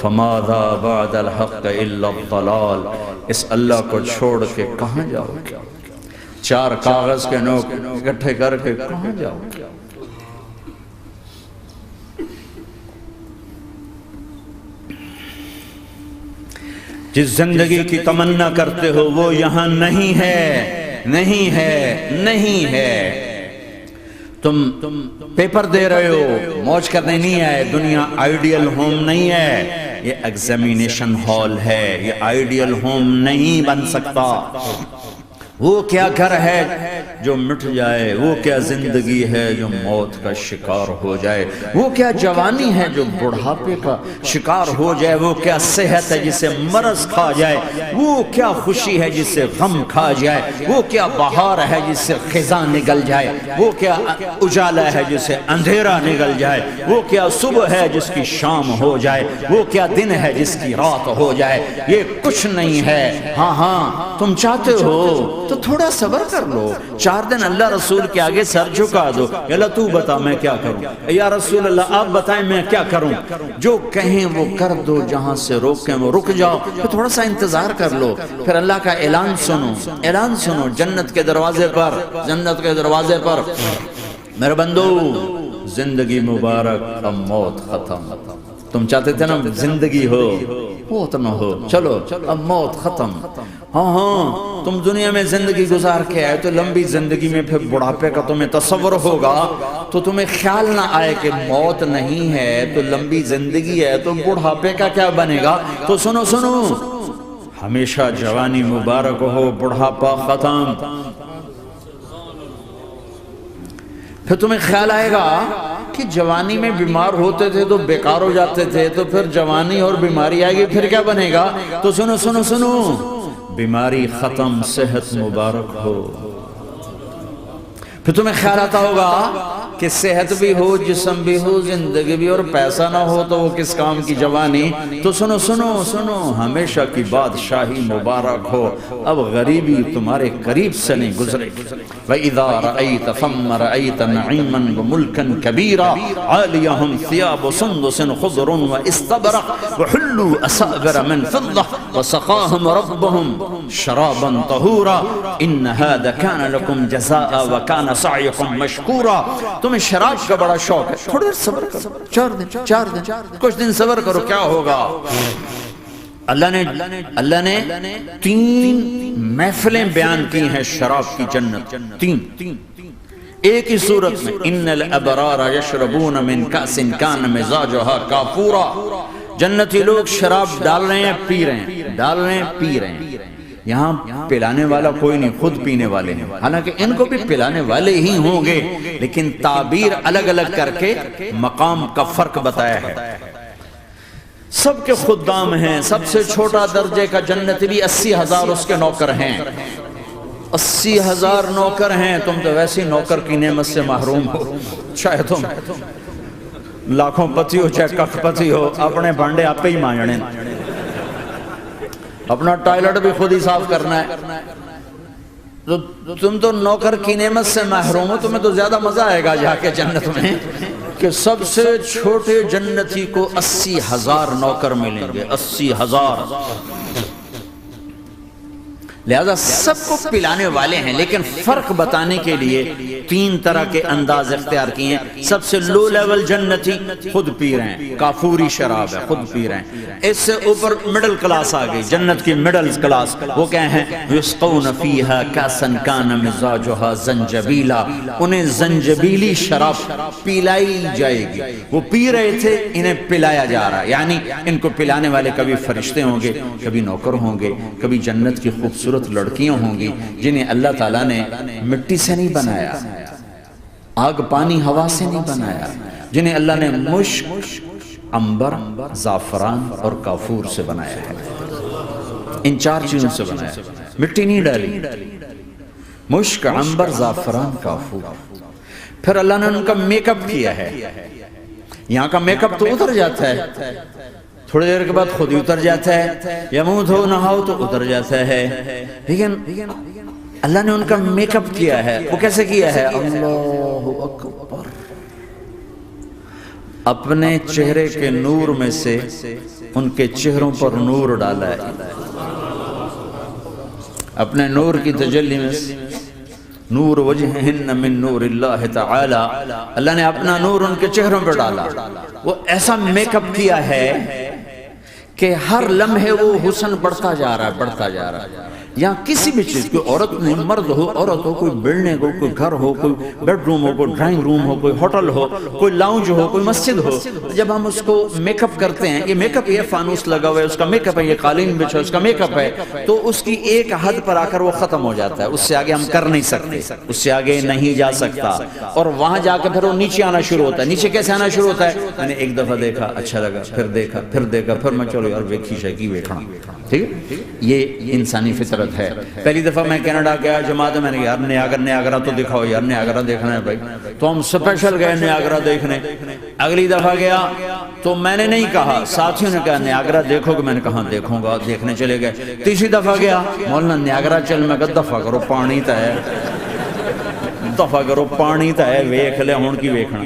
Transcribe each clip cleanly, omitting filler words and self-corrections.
فماذا بعد الحق الا الضلال، اس اللہ کو چھوڑ کے کہاں جاؤ گے؟ چار کاغذ کے نوٹ اکٹھے کر کے کہاں جاؤ گے؟ جس زندگی کی تمنا کرتے ہو وہ یہاں نہیں ہے، نہیں ہے، نہیں ہے۔ تم پیپر دے رہے ہو، موج کرنے نہیں آئے، دنیا آئیڈیل ہوم نہیں ہے، یہ ایگزامینیشن ہال ہے، یہ آئیڈیل ہوم نہیں بن سکتا۔ وہ کیا گھر ہے جو مٹ جائے، وہ کیا زندگی ہے جو موت کا شکار ہو جائے، وہ کیا جوانی ہے جو بڑھاپے کا شکار ہو جائے، وہ کیا صحت ہے جسے مرض کھا جائے، وہ کیا خوشی ہے جسے غم کھا جائے، وہ کیا بہار ہے جس سے خزاں نگل جائے، وہ کیا اجالا ہے جسے اندھیرا نگل جائے، وہ کیا صبح ہے جس کی شام ہو جائے، وہ کیا دن ہے جس کی رات ہو جائے، یہ کچھ نہیں ہے۔ ہاں ہاں تم چاہتے ہو تو تھوڑا صبر کر لو، 4 دن اللہ رسول کے آگے سر جھکا دو، یا اللہ تو بتا میں کیا کروں، یا رسول اللہ آپ بتائیں میں کیا کروں، جو کہیں وہ کر دو، جہاں سے روکیں وہ رک جاؤ، پھر تھوڑا سا انتظار کر لو، پھر اللہ کا اعلان سنو، اعلان سنو جنت کے دروازے پر، جنت کے دروازے پر۔ میرے بندو زندگی مبارک، اب موت ختم۔ تم چاہتے تھے نا زندگی ہو موت نہ ہو، چلو اب موت ختم۔ ہاں ہاں تم دنیا میں زندگی گزار کے آئے تو لمبی زندگی میں پھر بڑھاپے کا تمہیں تصور ہوگا تو تمہیں خیال نہ آئے کہ موت نہیں ہے تو لمبی زندگی ہے تو بڑھاپے کا کیا بنے گا۔ تو سنو سنو، ہمیشہ جوانی مبارک ہو، بڑھاپا ختم۔ پھر تمہیں خیال آئے گا کہ جوانی میں بیمار ہوتے تھے تو بیکار ہو جاتے تھے، تو پھر جوانی اور بیماری آئے گی پھر کیا بنے گا۔ تو سنو سنو سنو، بیماری ختم، صحت مبارک ہو۔ پھر تمہیں خیال آتا ہوگا کہ صحت بھی ہو، جسم بھی ہو، زندگی بھی، اور پیسہ نہ ہو تو وہ کس کام کی جوانی۔ تو سنو سنو سنو، ہمیشہ کی بادشاہی مبارک ہو، اب غریبی تمہارے قریب سے نہیں گزرے گی۔ وَإِذَا رَأَيْتَ ثَمَّ رَأَيْتَ نَعِيمًا وَمُلْكًا كَبِيرًا عَالِيَهُمْ ثِيَابُ سُنْدُسٍ خُضْرٌ وَإِسْتَبْرَقٍ وَحُلُّوا أَسَاوِرَ مِنْ فِضَّةٍ وَسَقَاهُمْ رَبُّهُمْ شَرَابًا طَهُورًا إِنَّ هَذَا كَانَ لَكُمْ جَزَاءً وَكَانَ سَعْيُكُمْ مَشْكُورًا۔ تمہیں شراب کا بڑا شوق ہے، تھوڑا دیر صبر کرو، 4 دن کچھ دن صبر کرو، کیا ہوگا۔ اللہ نے 3 محفلیں بیان کی ہیں شراب کی جنت، 3 ایک ہی صورت میں۔ ان الابرار یشربون من کأس کان مزاجها کافورا، جنتی لوگ شراب ڈال رہے ہیں، پی رہے ہیں، ڈال رہے ہیں، پی رہے ہیں۔ یہاں پلانے والا کوئی نہیں، خود پینے والے ہیں، حالانکہ ان کو بھی پلانے والے ہی ہوں گے، لیکن تعبیر الگ الگ کر کے مقام کا فرق بتایا ہے۔ سب کے خدام ہیں، سب سے چھوٹا درجے کا جنت بھی 80,000 اس کے نوکر ہیں، 80,000 نوکر ہیں۔ تم تو ویسی نوکر کی نعمت سے محروم ہو، چاہے تم لاکھوں پتی ہو چاہے کخ پتی ہو، اپنے بانڈے آپ پہ ہی مانجنے، اپنا ٹائلٹ بھی خود ہی صاف کرنا ہے۔ تم تو نوکر کی نعمت سے محروم ہو، تمہیں تو زیادہ مزہ آئے گا جا کے جنت میں کہ سب سے چھوٹے جنتی کو 80,000 نوکر ملیں گے، 80,000۔ لہذا سب کو پلانے والے ہیں، لیکن فرق بتانے کے لیے 3 طرح کے انداز اختیار کیے ہیں۔ سب سے لو لیول جنتی خود پی رہے ہیں، کافوری شراب ہے، خود پی رہے ہیں۔ اس سے اوپر مڈل کلاس آ گئی، جنت کی مڈل کلاس، وہ کہیں ہیں یسقون فیہا کاسا کان مزاجها زنجبیلا، انہیں زنجبیلی شراب پلائی جائے گی۔ وہ پی رہے تھے، انہیں پلایا جا رہا ہے، یعنی ان کو پلانے والے کبھی فرشتے ہوں گے، کبھی نوکر ہوں گے، کبھی جنت کی خوبصورت لڑکیاں ہوں گی جنہیں اللہ تعالیٰ نے مٹی سے نہیں بنایا، آگ پانی ہوا سے نہیں بنایا، جنہیں اللہ نے مشک، عنبر، زعفران اور کافور سے بنایا ہے۔ ان 4 چیزوں سے بنایا، مٹی نہیں ڈالی، مشک، عنبر، زعفران، کافور۔ پھر اللہ نے ان کا میک اپ کیا ہے، یہاں کا میک اپ تو اتر جاتا ہے، تھوڑی دیر کے بعد خود ہی اتر جاتا ہے، یا منہ دھو نہاؤ تو اتر جاتا ہے، لیکن اللہ نے ان کا میک اپ کیا ہے۔ وہ کیسے کیا ہے؟ اللہ اکبر، اپنے چہرے کے نور میں سے ان کے چہروں پر نور ڈالا ہے، اپنے نور کی تجلی میں نور وجہہن من نور اللہ تعالی، اللہ نے اپنا نور ان کے چہروں پر ڈالا. وہ ایسا میک اپ کیا ہے کہ ہر لمحے وہ حسن بڑھتا جا رہا ہے، بڑھتا جا رہا ہے. یہاں کسی بھی چیز، کوئی عورت نہیں، مرد ہو، عورت ہو، کوئی بلڈنگ ہو، کوئی گھر ہو، کوئی بیڈ روم ہو، کوئی ڈرائنگ روم ہو، کوئی ہوٹل ہو، کوئی لاؤنج ہو، کوئی مسجد ہو، جب ہم اس کو میک اپ کرتے ہیں، یہ میک اپ، یہ فانوس لگا ہوا ہے اس کا میک اپ ہے، یہ قالین بچھا اس کا میک اپ ہے، تو اس کی ایک حد پر آ کر وہ ختم ہو جاتا ہے. اس سے آگے ہم کر نہیں سکتے، اس سے آگے نہیں جا سکتا. اور وہاں جا کے پھر وہ نیچے آنا شروع ہوتا ہے. نیچے کیسے آنا شروع ہوتا ہے؟ میں نے ایک دفعہ دیکھا، اچھا لگا، پھر دیکھا، پھر دیکھا، پھر میں چلو یار ویکھی شیکی ویکھنا. ٹھیک ہے، یہ انسانی فطرت ہے. پہلی دفعہ میں کینیڈا گیا جماعت میں نے یار نیاگرا تو دکھاؤ یار، نیاگرا دیکھنا ہے بھائی، تو ہم سپیشل گئے نیاگرا دیکھنے. اگلی دفعہ گیا تو میں نے نہیں کہا، ساتھیوں نے کہا نیاگرا دیکھو گے، میں نے کہا دیکھوں گا، دیکھنے چلے گئے. تیسری دفعہ گیا، مولانا نیاگرا چل، میں کہا دفعہ کرو پانی تا ہے، دفعہ کرو پانی تا ہے، ویکھ لے ہون کی ویکھنا.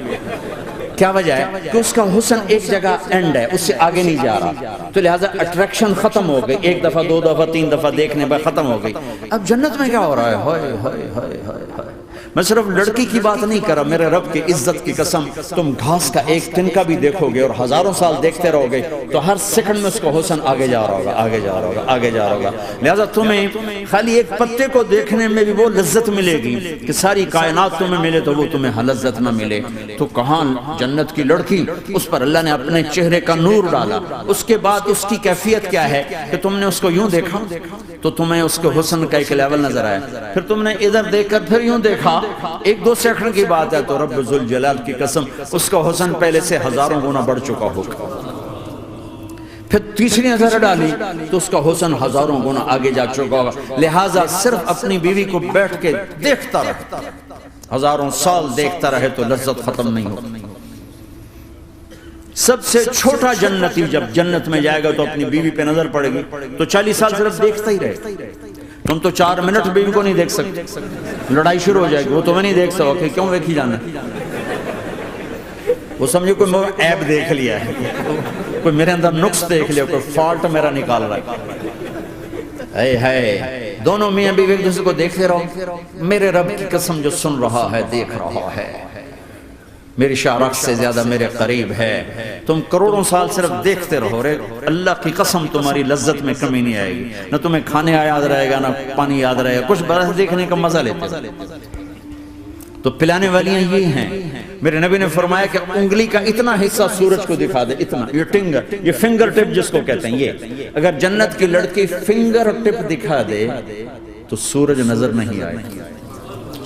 کیا وجہ ہے؟ کہ اس کا حسن ایک جگہ اینڈ ہے، اس سے آگے نہیں جا رہا، تو لہٰذا اٹریکشن ختم ہو گئی. ایک دفعہ، دو دفعہ، تین دفعہ دیکھنے پر ختم ہو گئی. اب جنت میں کیا ہو رہا ہے؟ ہائے ہائے ہائے ہائے. میں صرف لڑکی کی بات نہیں کر رہا، میرے رب کی عزت کی قسم، تم گھاس کا ایک تنکا بھی دیکھو گے اور ہزاروں سال دیکھتے رہو گے تو ہر سیکنڈ میں اس کا حسن آگے جا رہا ہوگا، آگے جا رہا ہوگا، آگے جا رہا ہوگا. لہٰذا تمہیں خالی ایک پتے کو دیکھنے میں بھی وہ لذت ملے گی کہ ساری کائنات تمہیں ملے تو وہ تمہیں لذت نہ ملے. تو کہاں جنت کی لڑکی، اس پر اللہ نے اپنے چہرے کا نور ڈالا. اس کے بعد اس کی کیفیت کیا ہے کہ تم نے اس کو یوں دیکھا تو تمہیں اس کے حسن کا ایک لیول نظر آیا، پھر تم نے ادھر دیکھ کر پھر یوں دیکھا، ایک دو سیکنڈ کی بات ہے، تو رب ذوالجلال کی قسم اس کا حسن پہلے سے ہزاروں گنا بڑھ چکا ہوگا. پھر تیسری نظر ڈالی تو اس کا حسن ہزاروں گنا آگے جا چکا ہوگا. لہٰذا صرف اپنی بیوی کو بیٹھ کے دیکھتا رہے، ہزاروں سال دیکھتا رہے تو لذت ختم نہیں ہوگی. سب سے چھوٹا جنتی جب جنت میں جائے گا تو اپنی بیوی پہ نظر پڑے گی تو 40 سال صرف دیکھتا ہی رہے. تم تو 4 منٹ بیوی کو نہیں دیکھ سکتے، لڑائی شروع ہو جائے گی. وہ تمہیں نہیں دیکھ سکو کہ کیوں دیکھی جانا، وہ سمجھو کوئی عیب دیکھ لیا ہے، کوئی میرے اندر نقص دیکھ لیا، کوئی فالٹ میرا نکال رہا ہے. ہے دونوں میاں بیوی ایک دوسرے کو دیکھتے رہو. میرے رب کی قسم جو سن رہا ہے، دیکھ رہا ہے، میری شارخ سے زیادہ میرے قریب ہے. تم کروڑوں سال صرف دیکھتے رہو رے، اللہ کی قسم تمہاری لذت میں کمی نہیں آئے گی. نہ تمہیں کھانے یاد رہے گا، نہ پانی یاد رہے گا، کچھ برس دیکھنے کا مزہ لیتے. تو پلانے والیاں یہ ہیں. میرے نبی نے فرمایا کہ انگلی کا اتنا حصہ سورج کو دکھا دے، اتنا، یہ فنگر ٹپ جس کو کہتے ہیں، یہ اگر جنت کی لڑکی فنگر ٹپ دکھا دے تو سورج نظر نہیں آئے.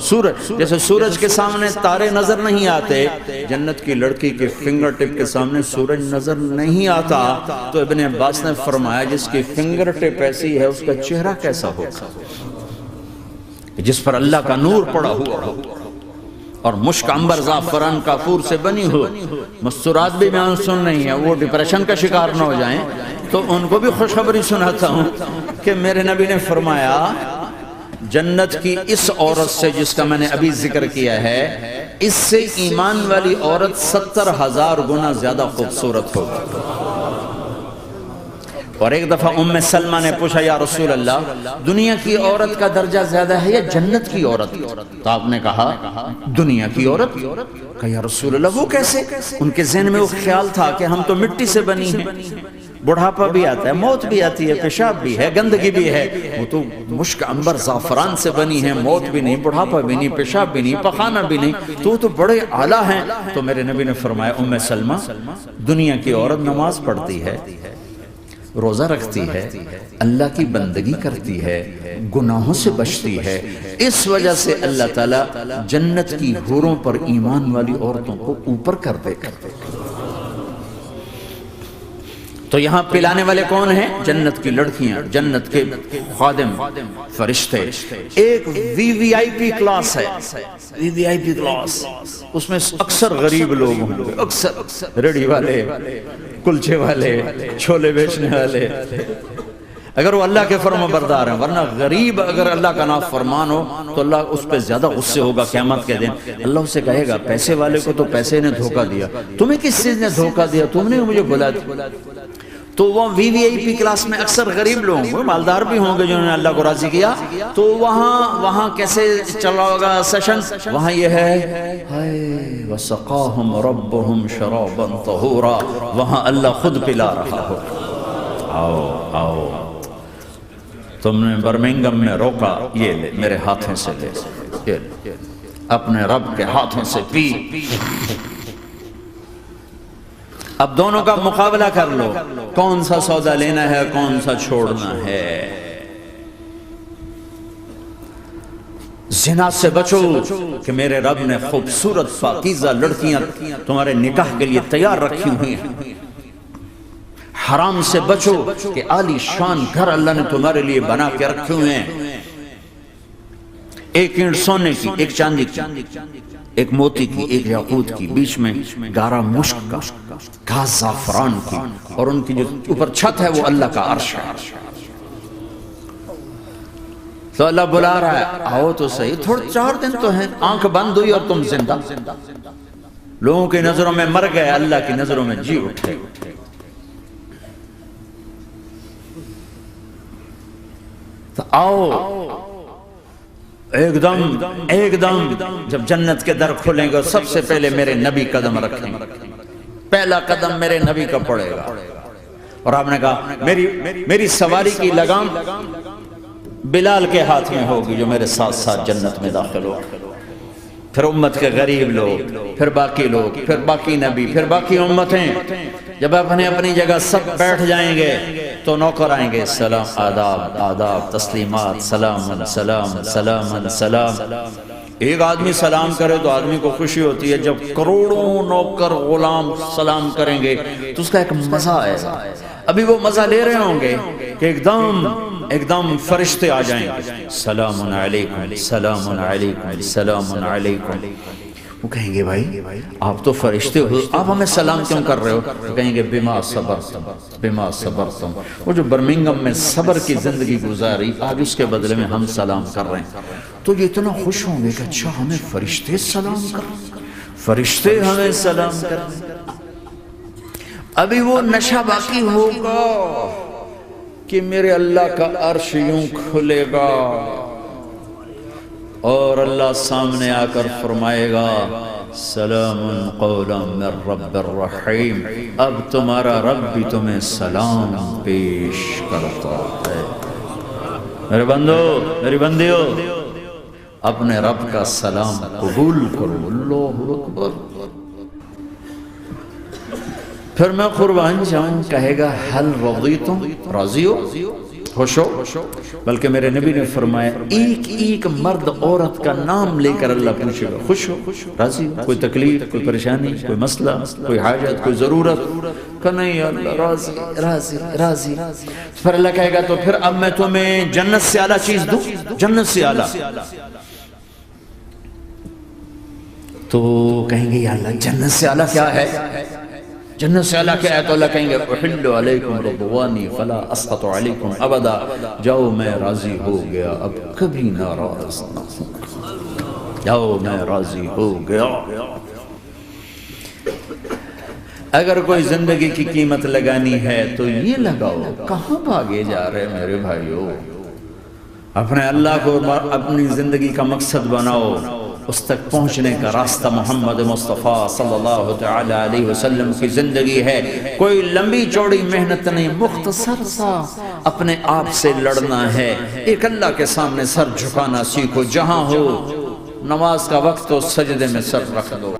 سورج جیسے سورج کے سامنے تارے نظر نہیں آتے، جنت کی لڑکی کے فنگر ٹپ کے سامنے سورج نظر نہیں آتا. تو ابن عباس نے فرمایا جس کی فنگر ٹپ ایسی ہے اس کا چہرہ کیسا ہوگا، جس پر اللہ کا نور پڑا ہوا ہو اور مشک عنبر زعفران کافور سے بنی ہو. مستورات بھی بیان سن نہیں ہے، وہ ڈپریشن کا شکار نہ ہو جائیں تو ان کو بھی خوشخبری سناتا ہوں کہ میرے نبی نے فرمایا جنت کی اس عورت سے جس کا میں نے ابھی ذکر کیا ہے، اس سے ایمان والی عورت 70,000 گنا زیادہ خوبصورت ہوگی. اور ایک دفعہ ام سلمہ نے پوچھا یا رسول اللہ دنیا کی عورت کا درجہ زیادہ ہے یا جنت کی عورت؟ تو آپ نے کہا دنیا کی عورت. کہا یا رسول اللہ وہ کیسے؟ ان کے ذہن میں وہ خیال تھا کہ ہم تو مٹی سے بنی ہیں، بڑھاپا بھی آتا ہے، موت بھی آتی ہے، پیشاب بھی ہے، گندگی بھی ہے. وہ تو مشک عنبر زعفران سے بنی ہے، موت بھی نہیں، بڑھاپا بھی نہیں، پیشاب بھی نہیں، پخانہ بھی نہیں، تو وہ تو بڑے اعلیٰ ہیں. تو میرے نبی نے فرمایا ام سلمہ دنیا کی عورت نماز پڑھتی ہے، روزہ رکھتی ہے، اللہ کی بندگی کرتی ہے، گناہوں سے بچتی ہے، اس وجہ سے اللہ تعالیٰ جنت کی حوروں پر ایمان والی عورتوں کو اوپر کر دے گا. تو یہاں پلانے والے کون ہیں؟ جنت کی لڑکیاں، جنت کے خادم فرشتے. ایک وی وی آئی پی کلاس ہے، وی وی آئی پی کلاس، اس میں اکثر غریب لوگ ہوں گے، اکثر ریڑھی والے، کلچے والے، چھولے بیچنے والے، اگر وہ اللہ کے فرما بردار ہیں. ورنہ غریب اگر اللہ کا نافرمان ہو تو اللہ اس پہ زیادہ غصے ہوگا قیامت کے دن. اللہ اسے کہے گا پیسے والے کو تو پیسے نے دھوکہ دیا، تمہیں کس چیز نے دھوکہ دیا؟ تم نے مجھے بلا دیا. تو وہ VVIP کلاس میں اکثر غریب لوگ ہوں گے، مالدار بھی ہوں گے جنہوں نے اللہ کو راضی کیا، تو وہاں کیسے چلا ہوگا سیشن؟ وہاں یہ ہے ہائے وَسَقَاهُمْ رَبُّهُمْ شَرَابًا طَهُورًا، وہاں اللہ خود پلا رہا ہو۔ آؤ تم نے برمنگم میں روکا، یہ لے میرے ہاتھوں سے لے، یہ لے اپنے رب کے ہاتھوں سے پی۔ اب دونوں کا مقابلہ کر لو، کون سا سودا لینا ہے کون سا چھوڑنا ہے۔ زنا سے بچو کہ میرے رب نے خوبصورت پاکیزہ لڑکیاں تمہارے نکاح کے لیے تیار رکھی ہوئی ہیں۔ حرام سے بچو کہ عالی شان گھر اللہ نے تمہارے لیے بنا کے رکھے ہوئے ہیں، ایک اینٹ سونے کی، ایک چاندی کی، ایک موتی کی، ایک یاقوت کی، بیچ میں گارا مشک کا، گھاس زعفران کی، اور ان کی جو اوپر چھت ہے وہ اللہ کا عرش ہے۔ تو اللہ بلا رہا ہے آؤ تو صحیح، تھوڑے 4 دن تو ہیں، آنکھ بند ہوئی اور تم زندہ، لوگوں کی نظروں میں مر گئے، اللہ کی نظروں میں جی اٹھے۔ تو آؤ ایک دم جب جنت کے در کھلیں گے سب سے پہلے میرے نبی قدم رکھیں گے، پہلا قدم میرے نبی کا پڑے گا۔ اور آپ نے کہا میری سواری کی لگام بلال کے ہاتھ میں ہوگی جو میرے ساتھ ساتھ جنت میں داخل ہو، پھر امت کے غریب لوگ، پھر باقی لوگ، پھر باقی نبی، پھر باقی امتیں۔ جب اپنی جگہ سب بیٹھ جائیں گے تو نوکر آئیں گے، سلام، آداب، تسلیمات، سلام سلام سلام سلام۔ ایک آدمی سلام کرے تو آدمی کو خوشی ہوتی ہے، جب کروڑوں نوکر غلام سلام کریں گے تو اس کا ایک مزہ آئے گا۔ ابھی وہ مزہ لے رہے ہوں گے کہ ایک دم فرشتے آ جائیں گے، سلام علیکم سلام علیکم سلام علیکم۔ وہ کہیں گے بھائی آپ تو فرشتے ہو، آپ ہمیں سلام کیوں کر رہے ہو؟ وہ کہیں گے بما صبرتم۔ وہ جو برمنگم میں صبر کی زندگی گزاری، آج اس کے بدلے میں ہم سلام کر رہے ہیں، تو یہ اتنا خوش ہوں گے کہ اچھا ہمیں فرشتے سلام کر رہے ہیں، فرشتے ہمیں سلام کر رہے ہیں۔ ابھی وہ نشہ باقی ہوگا کہ میرے اللہ کا عرش یوں کھلے گا اور اللہ سامنے آ کر فرمائے گا سلام قولا من رب الرحیم، اب تمہارا رب بھی تمہیں سلام پیش کرتا ہے۔ میرے بندو، میری بندیو، اپنے رب کا سلام قبول کرو۔ اللہ اکبر۔ پھر میں قربان جاؤں، کہے گا حل رضیتم، راضی ہو، خوش ہو؟ بلکہ میرے نبی نے فرمایا ایک مرد عورت کا نام لے کر اللہ پوچھے گا، خوش ہو، راضی ہو؟ کوئی تکلیف، کوئی پریشانی، کوئی مسئلہ، کوئی حاجت، کوئی ضرورت؟ کہ نہیں اللہ راضی راضی راضی۔ پھر اللہ کہے گا تو پھر اب میں تمہیں جنت سے اعلیٰ چیز دوں، جنت سے اعلیٰ۔ تو کہیں گے یا اللہ جنت سے اعلیٰ کیا ہے؟ جنت سے اللہ کیا ہے؟ تو اللہ کہیں گے احل علیکم رضوانی فلا اسخط علیکم ابدا، جاؤ میں راضی ہو گیا اب کبھی ناراض نہ ہوں، جاؤ میں راضی ہو گیا۔ اگر کوئی زندگی کی قیمت لگانی ہے تو یہ لگاؤ، کہاں بھاگے جا رہے میرے بھائیو؟ اپنے اللہ کو اپنی زندگی کا مقصد بناؤ، اس تک پہنچنے کا راستہ محمد مصطفیٰ صلی اللہ تعالی علیہ وسلم کی زندگی ہے۔ کوئی لمبی چوڑی محنت نہیں، مختصر سا اپنے آپ سے لڑنا ہے، ایک اللہ کے سامنے سر جھکانا سیکھو، جہاں ہو نماز کا وقت تو سجدے میں سر رکھ دو۔